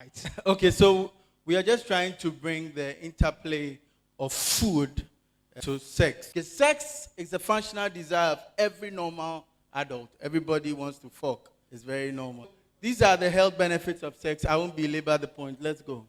Right. Okay, so we are just trying to bring the interplay of food to sex. Because sex is a functional desire of every normal adult. Everybody wants to fuck. It's very normal. These are the health benefits of sex. I won't belabor the point. Let's go.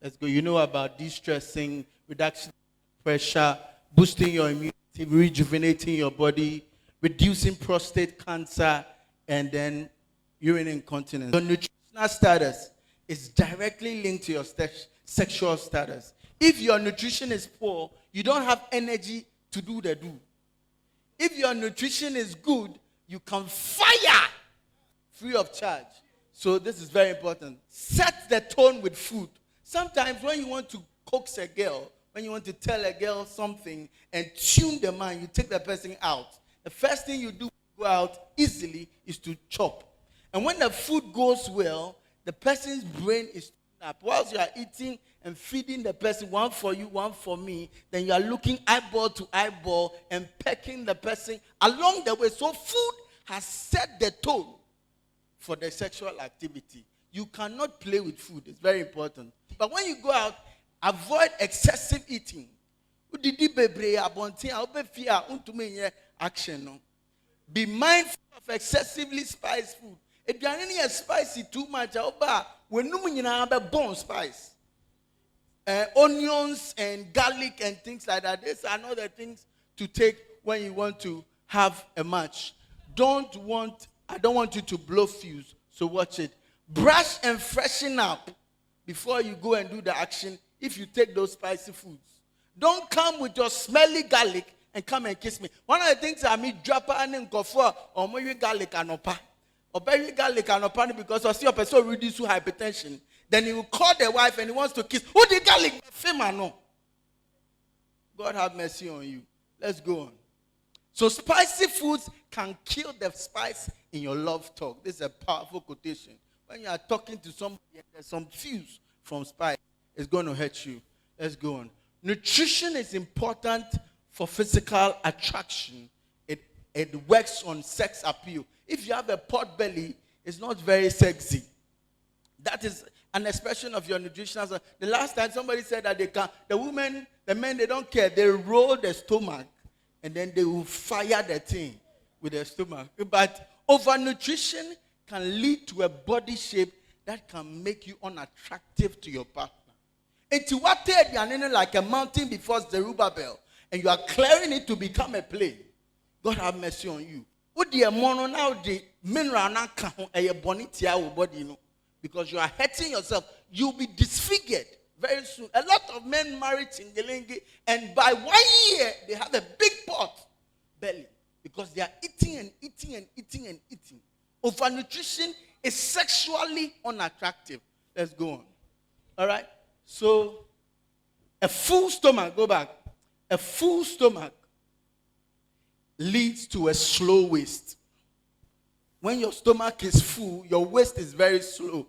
Let's go. You know about de-stressing, reduction of pressure, boosting your immunity, rejuvenating your body, reducing prostate cancer, and then urine incontinence. Your nutritional status is directly linked to your sexual status. If your nutrition is poor, you don't have energy to do the do. If your nutrition is good, you can fire free of charge. So this is very important. Set the tone with food. Sometimes when you want to coax a girl, when you want to tell a girl something and tune the mind, you take the person out. The first thing you do to go out easily is to chop. And when the food goes well, the person's brain is tuned up. Whilst you are eating and feeding the person, one for you, one for me, then you are looking eyeball to eyeball and pecking the person along the way. So food has set the tone for the sexual activity. You cannot play with food. It's very important. But when you go out, avoid excessive eating. Be mindful of excessively spiced food. If you are spicy too much, when you have bone spice, onions and garlic and things like that, these are not the things to take when you want to have a match. I don't want you to blow fuse, so watch it. Brush and freshen up before you go and do the action if you take those spicy foods. Don't come with your smelly garlic and come and kiss me. One of the things I mean, drop and Kofi or more garlic and opa. Or bury garlic and opa because I see a person reduce hypertension. Then he will call the wife and he wants to kiss. Who did garlic? No. God have mercy on you. Let's go on. So spicy foods can kill the spice in your love talk. This is a powerful quotation. When you are talking to somebody and there's some fuse from spice, it's going to hurt you. Let's go on. Nutrition is important for physical attraction. It works on sex appeal. If you have a pot belly, it's not very sexy. That is an expression of your nutritional. The last time somebody said that the men, they don't care. They roll the stomach and then they will fire the thing with their stomach. But overnutrition can lead to a body shape that can make you unattractive to your partner. It's what like a mountain before Zerubbabel, and you are clearing it to become a plain. God have mercy on you. What the mono now the mineral na a bonitia body, because you are hurting yourself. You'll be disfigured very soon. A lot of men marry Tingelengi, and by 1 year they have a big pot belly because they are eating and eating and eating and eating. Overnutrition is sexually unattractive. Let's go on. All right. So a full stomach, go back. A full stomach leads to a slow waist. When your stomach is full, your waist is very slow.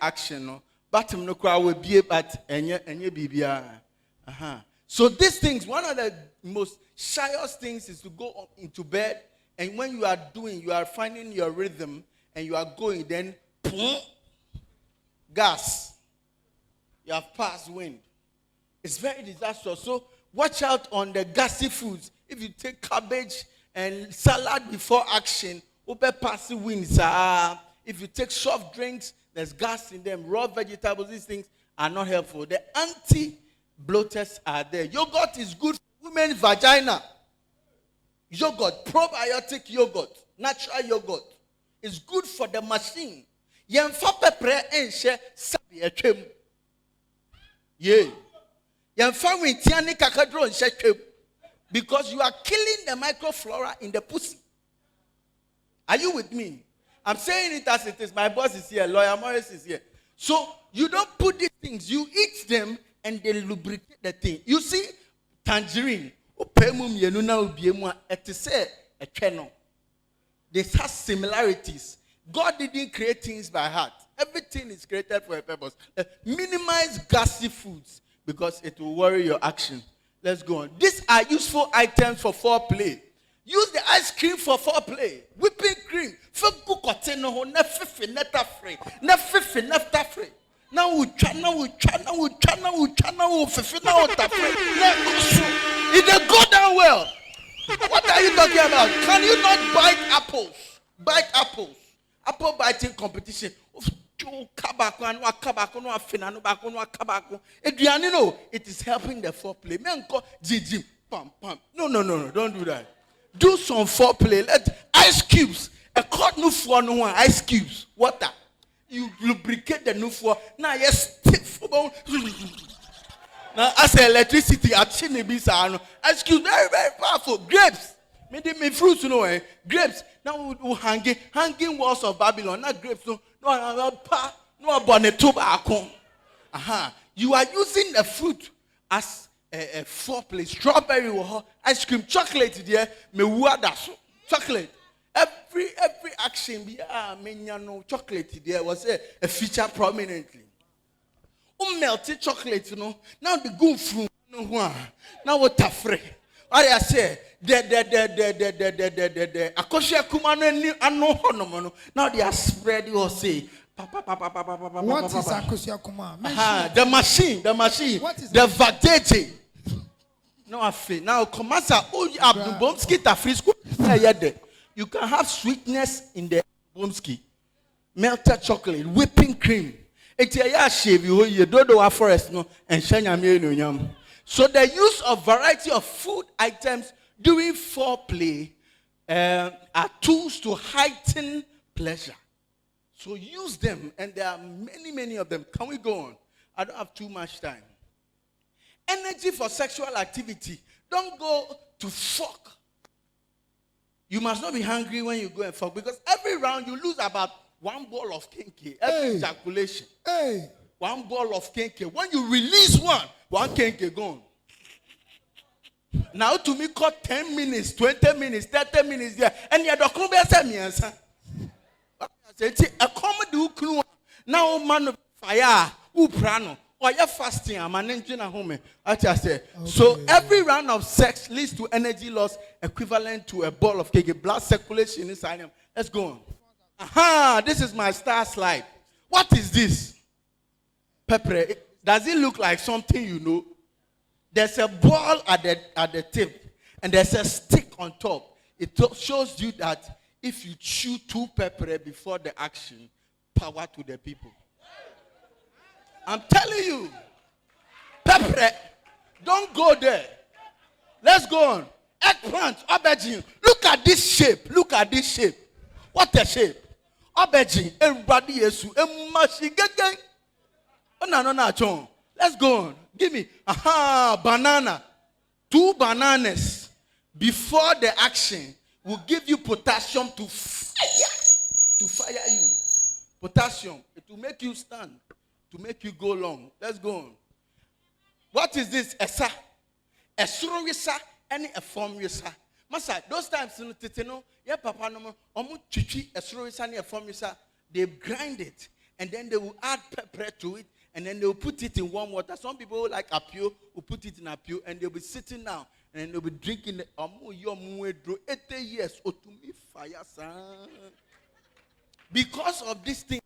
Action, no. Bottom no crowd will be but So these things, one of the most shyest things is to go into bed, and when you are finding your rhythm and you are going, then boom, gas. You have passed wind. It's very disastrous. So watch out on the gassy foods. If you take cabbage and salad before action, pass winds. If you take soft drinks, there's gas in them. Raw vegetables, these things are not helpful. The anti-bloaters are there. Yogurt is good for women's vagina. Yogurt, probiotic yogurt, natural yogurt is good for the machine. Yeah. Because you are killing the microflora in the pussy. Are you with me? I'm saying it as it is. My boss is here. Lawyer Morris is here. So you don't put these things. You eat them and they lubricate the thing. You see, tangerine. They have similarities. God didn't create things by heart. Everything is created for a purpose. Minimize gassy foods because it will worry your action. Let's go on. These are useful items for foreplay. Use the ice cream for foreplay. Whipping cream. Now we try, now we try, now we try, now we try, now we fulfill now what it dey go down well. What are you talking about? Can you not bite apples? Bite apples. Apple biting competition. It is helping the foreplay. No, don't do that. Do some foreplay. Let ice cubes. A cut new for no one. Ice cubes. Water. You lubricate the new for. Now yes, stiff. Now as electricity, ice cubes very very powerful. Grapes. Me fruits, you know, grapes. Now we hanging walls of Babylon. Not grapes. No bonnet. You are using the fruit as a foreplay. Strawberry, ice cream, chocolate. There, chocolate. Every action, chocolate. There was a feature prominently. Melted chocolate, you know. Now the good fruit. Now what afraid? What I say? The Akosia Kumano. Now they are spread. You say. What is Akosia Kuma? The machine. What is the vagate? No, I feel now. Komasa, Abdubomski Tafrisco. You can have sweetness in the Bomski, melted chocolate, whipping cream. It's a shave you do our forest no and shanya. So the use of variety of food items during foreplay are tools to heighten pleasure. So use them, and there are many of them. Can we go on? I don't have too much time. Energy for sexual activity. Don't go to fuck. You must not be hungry when you go and fuck, because every round you lose about one ball of kinky. Every ejaculation. One ball of kinky. When you release one kinky gone. Now to me cut 10 minutes, 20 minutes, 30 minutes there. And you're the a comedy now man of fire who prano or you're fasting. I'm an engine at home. I just say so every round of sex leads to energy loss equivalent to a ball of cake, blood circulation inside him. Let's go on. This is my star slide. What is this? Pepper. Does it look like something you know? There's a ball at the tip and there's a stick on top. It shows you that if you chew 2 pepper before the action, power to the people. I'm telling you, pepper, don't go there. Let's go on. Eggplant, aubergine. Look at this shape. What a shape. Aubergine, everybody is no. Let's go on. Give me. Banana. 2 bananas before the action will give you potassium to fire you. Potassium. It will make you stand. To make you go long. Let's go on. What is this? Esa. Esurowisa. Any a form yesa. Masa, those times, yeah, papa no omu chichi esurowisa ni a form yesa. They grind it. And then they will add pepper to it. And then they will put it in warm water. Some people like apio will put it in apio. And they'll be sitting down. And they'll be drinking it. 80 years. Fire, because of these things.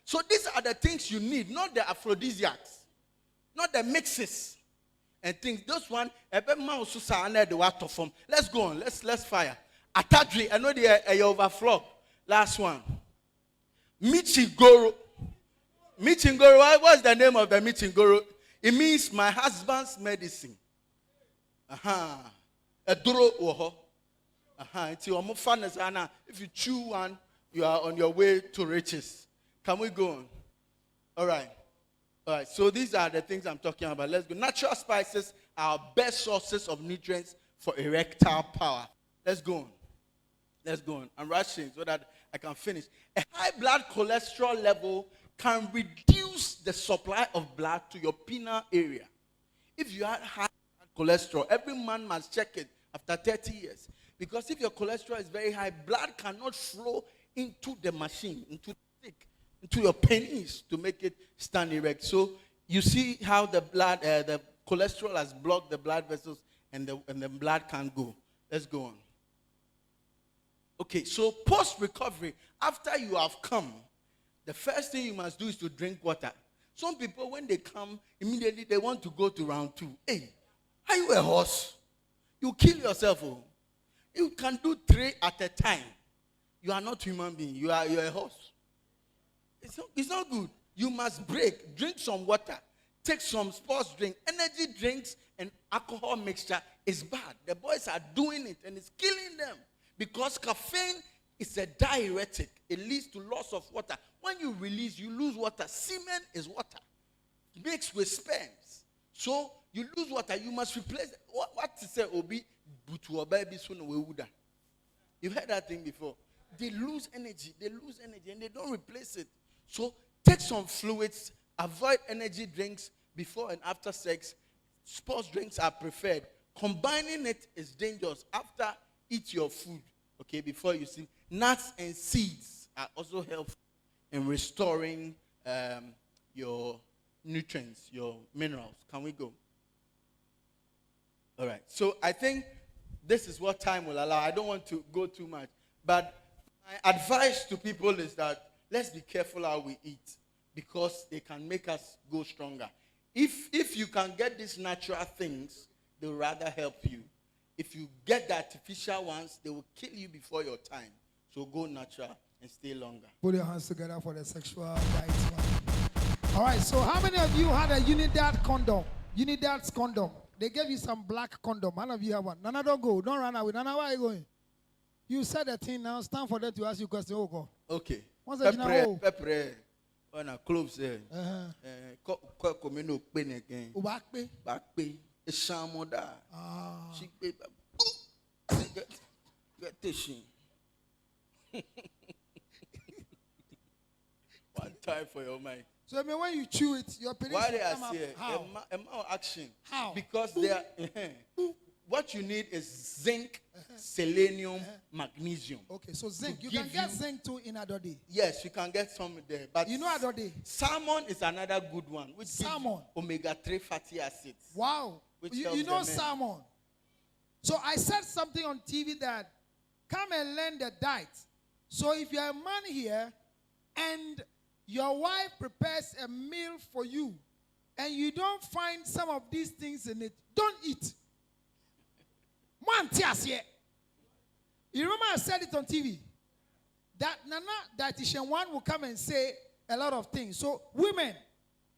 So these are the things you need. Not the aphrodisiacs. Not the mixes. And things. Those one. Let's go on. Let's fire. Atadri. I know they overflow. Last one. Michigoro. Michingoro, what's the name of the Michingoro? It means my husband's medicine. A duro oho. It's your mufanas. If you chew one, you are on your way to riches. Can we go on? All right. So these are the things I'm talking about. Let's go. Natural spices are best sources of nutrients for erectile power. Let's go on. I'm rushing so that I can finish. A high blood cholesterol level can reduce the supply of blood to your penile area. If you have high cholesterol, every man must check it after 30 years. Because if your cholesterol is very high, blood cannot flow into the machine, into the stick, into your penis to make it stand erect. So you see how the blood, the cholesterol has blocked the blood vessels and the blood can't go. Let's go on. Okay, so post-recovery, after you have come, The first thing you must do is to drink water. Some people, when they come, immediately they want to go to round 2. Hey, are you a horse? You kill yourself. Oh. You can do 3 at a time. You are not human being. You're a horse. It's not good. You must break. Drink some water. Take some sports drink. Energy drinks and alcohol mixture is bad. The boys are doing it and it's killing them. Because caffeine is a diuretic. It leads to loss of water. When you release, you lose water. Semen is water mixed with sperms. So you lose water. You must replace it. What to say, Obi? You've heard that thing before. They lose energy, and they don't replace it. So take some fluids, avoid energy drinks before and after sex. Sports drinks are preferred. Combining it is dangerous. After, eat your food, okay, before you sleep. Nuts and seeds are also helpful in restoring your nutrients, your minerals. Can we go? All right. So I think this is what time will allow. I don't want to go too much. But my advice to people is that let's be careful how we eat because they can make us go stronger. If you can get these natural things, they'll rather help you. If you get the artificial ones, they will kill you before your time. So go natural and stay longer. Put your hands together for the sexual rights one. All right, so how many of you had a Unidad condom? Unidad's condom. They gave you some black condom. None of you have one. Nana, don't go. Don't run away. Nana, where are you going? You said a thing now. It's time for them to ask you a question. Oh, go. Okay. What's that? Pepper. On a clothes there. Comino pen again. Back pay. Back pay. A shamoda. She pay. Get tissue. One time for your mind. So I mean, when you chew it, your penis why they come are up. here? How? Action. How? Because they are. What you need is zinc, selenium, magnesium. Okay, so zinc. You can get zinc too in Adode. Yes, you can get some there. But you know Adode? Salmon is another good one. Which salmon. Omega-3 fatty acids. Wow. You know salmon. So I said something on TV that come and learn the diet. So if you're a man here and your wife prepares a meal for you and you don't find some of these things in it, don't eat. You remember I said it on TV that Nana dietitian one will come and say a lot of things. So women,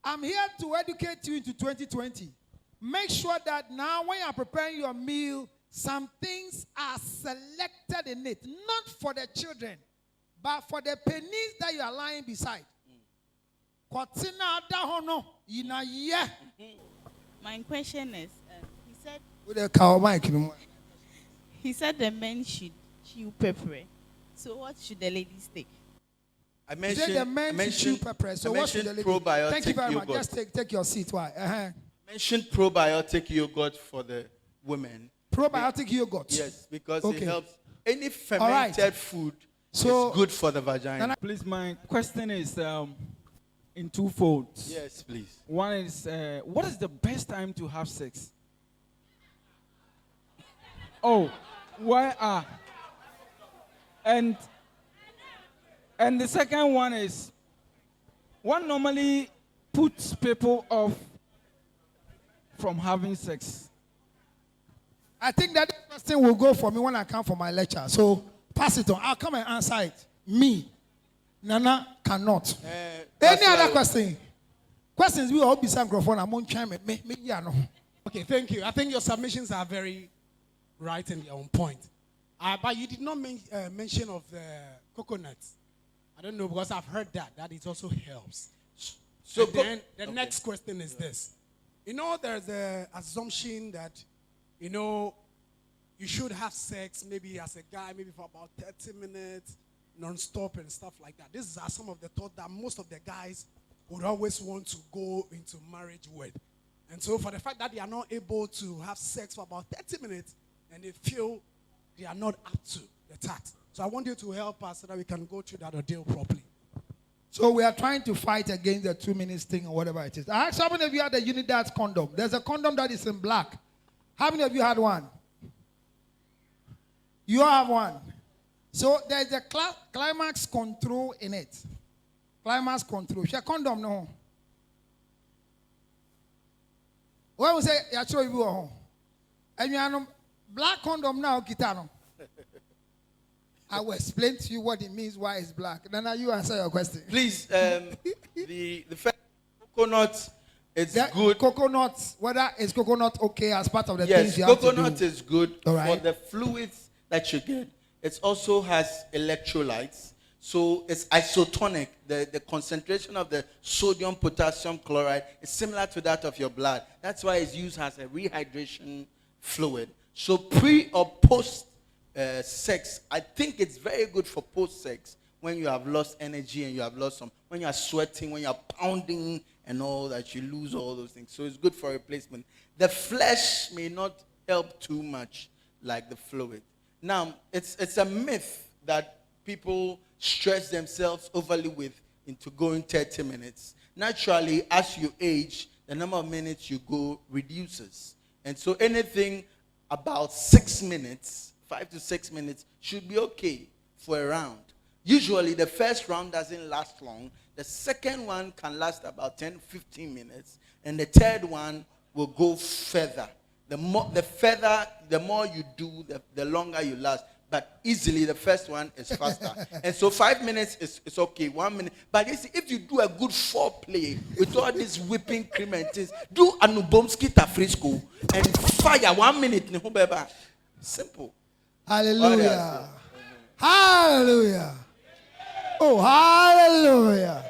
I'm here to educate you into 2020. Make sure that now when you're preparing your meal, some things are selected in it, not for the children, but for the pennies that you are lying beside. My question is, he said the men should chew pepper. So what should the ladies take? I mentioned the men should chew pepper. So what should the ladies take? Thank you very much. Just take your seat. Why? Mentioned probiotic yogurt for the women. Probiotic yogurt. Yes, because it helps. Any fermented food is good for the vagina. Please, my question is in two folds. Yes, please. One is, what is the best time to have sex? Oh, why? And the second one is, what normally puts people off from having sex? I think that question will go for me when I come for my lecture. So pass it on. I'll come and answer it. Me, Nana, cannot. Any other question? Questions we all be some microphone. I'm on chime. Me, yeah, no. Okay, thank you. I think your submissions are very right and on point. But you did not mention of the coconut. I don't know because I've heard that it also helps. So then the next question is this. You know, there's the assumption that, you know, you should have sex maybe as a guy, maybe for about 30 minutes, non-stop and stuff like that. These are some of the thoughts that most of the guys would always want to go into marriage with. And so for the fact that they are not able to have sex for about 30 minutes and they feel they are not up to the task. So I want you to help us so that we can go through that ordeal properly. So we are trying to fight against the 2 minutes thing or whatever it is. I asked how many of you had a Unidad condom. There's a condom that is in black. How many of you had one? You have one. So there's a climax control in it. climax control. She condom no. When we say you show you home, and you are black condom now, Kitano. I will explain to you what it means, why it's black. Then you answer your question. Please, the first coconut is good. Coconut, whether it's coconut okay as part of the Yes, things you have to do. coconut is good All for right. the fluids that you get. It also has electrolytes. So it's isotonic. The concentration of the sodium potassium chloride is similar to that of your blood. That's why it's used as a rehydration fluid. So pre or post sex, I think it's very good for post sex when you have lost energy and you have lost some, when you are sweating, when you are pounding and all that, you lose all those things. So it's good for replacement. The flesh may not help too much like the fluid. Now, it's a myth that people stress themselves overly with into going 30 minutes. Naturally, as you age, the number of minutes you go reduces. And so anything about 6 minutes, 5 to 6 minutes, should be okay for a round. Usually, the first round doesn't last long. The second one can last about 10, 15 minutes. And the third one will go further. The more you do, the longer you last. But easily, the first one is faster. And so 5 minutes is okay, 1 minute. But you see, if you do a good foreplay with all this whipping cream and things, do a nubomski tafrisco and fire 1 minute. Simple. Hallelujah. Hallelujah. Oh, hallelujah.